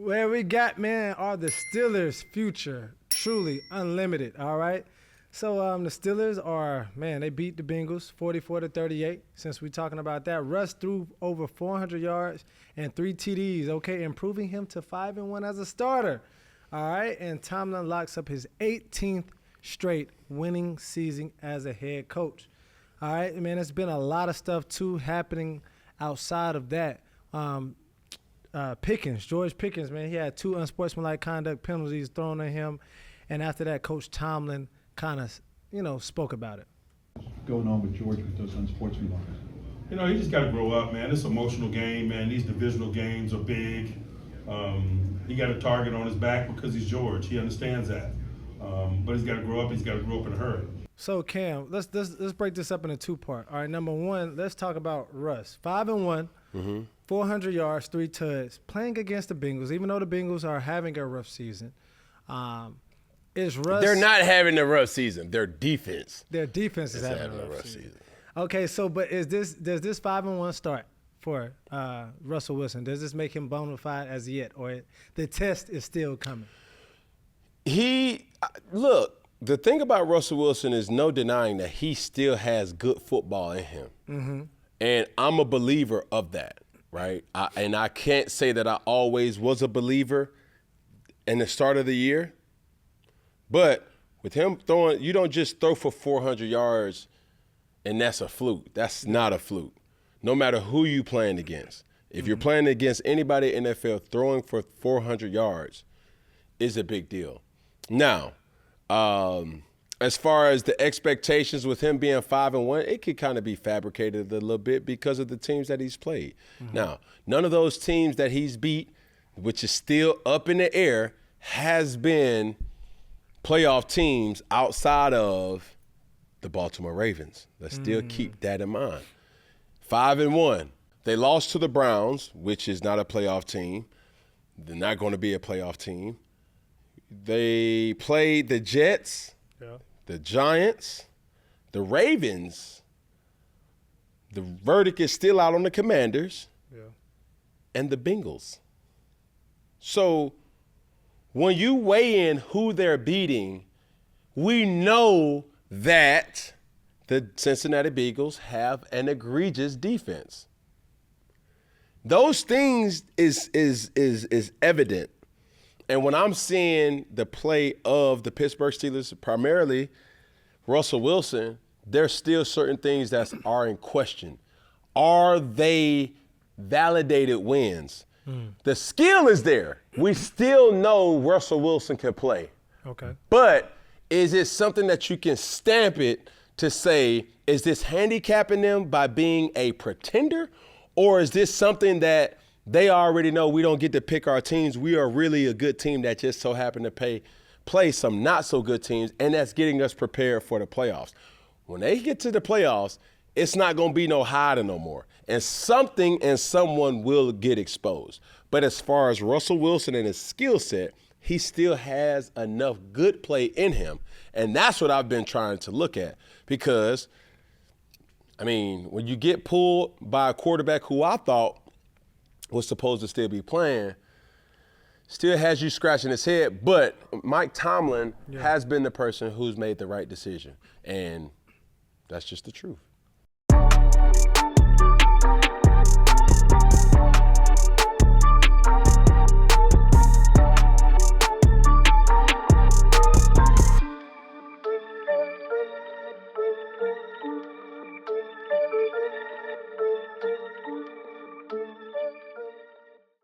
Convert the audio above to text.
Where we got, man, are the Steelers' future truly unlimited, all right? So the Steelers are, man, they beat the Bengals 44-38. Since we're talking about that, Russ threw over 400 yards and 3 TDs, okay, improving him to 5-1 as a starter, all right? And Tomlin locks up his 18th straight winning season as a head coach. All right, man, there's been a lot of stuff, too, happening outside of that. George Pickens, man, he had 2 unsportsmanlike conduct penalties thrown at him. And after that, Coach Tomlin kind of, spoke about it. What's going on with George with those unsportsmanlike? He just got to grow up, man. It's an emotional game, man. These divisional games are big. He got a target on his back because he's George. He understands that. But he's got to grow up. He's got to grow up in a hurry. So, Cam, let's break this up into 2 parts. All right, number 1, let's talk about Russ. 5-1, 400 yards, 3 tuds, playing against the Bengals, even though the Bengals are having a rough season. Is Russ? They're not having a rough season. Their defense. Their defense is having a rough season. Okay, so but does this 5-1 start for Russell Wilson? Does this make him bona fide as yet, or the test is still coming? Look. The thing about Russell Wilson is no denying that he still has good football in him. Mm-hmm. And I'm a believer of that, right? And I can't say that I always was a believer in the start of the year. But with him throwing, you don't just throw for 400 yards and that's a fluke. That's not a fluke. No matter who you playing against. If you're playing against anybody in the NFL, throwing for 400 yards is a big deal. Now, as far as the expectations with him being 5-1, it could kind of be fabricated a little bit because of the teams that he's played. Mm-hmm. Now, none of those teams that he's beat, which is still up in the air, has been playoff teams outside of the Baltimore Ravens. Let's still keep that in mind. 5-1. They lost to the Browns, which is not a playoff team. They're not going to be a playoff team. They played the Jets, the Giants, the Ravens. The verdict is still out on the Commanders and the Bengals. So when you weigh in who they're beating, we know that the Cincinnati Bengals have an egregious defense. Those things is evident. And when I'm seeing the play of the Pittsburgh Steelers, primarily Russell Wilson, there's still certain things that are in question. Are they validated wins? The skill is there. We still know Russell Wilson can play. Okay. But is it something that you can stamp it to say, is this handicapping them by being a pretender? Or is this something that they already know we don't get to pick our teams? We are really a good team that just so happen to play some not so good teams, and that's getting us prepared for the playoffs. When they get to the playoffs, it's not going to be no hiding no more. And something and someone will get exposed. But as far as Russell Wilson and his skill set, he still has enough good play in him. And that's what I've been trying to look at. Because, when you get pulled by a quarterback who I thought was supposed to still be playing, still has you scratching his head. But Mike Tomlin has been the person who's made the right decision. And that's just the truth.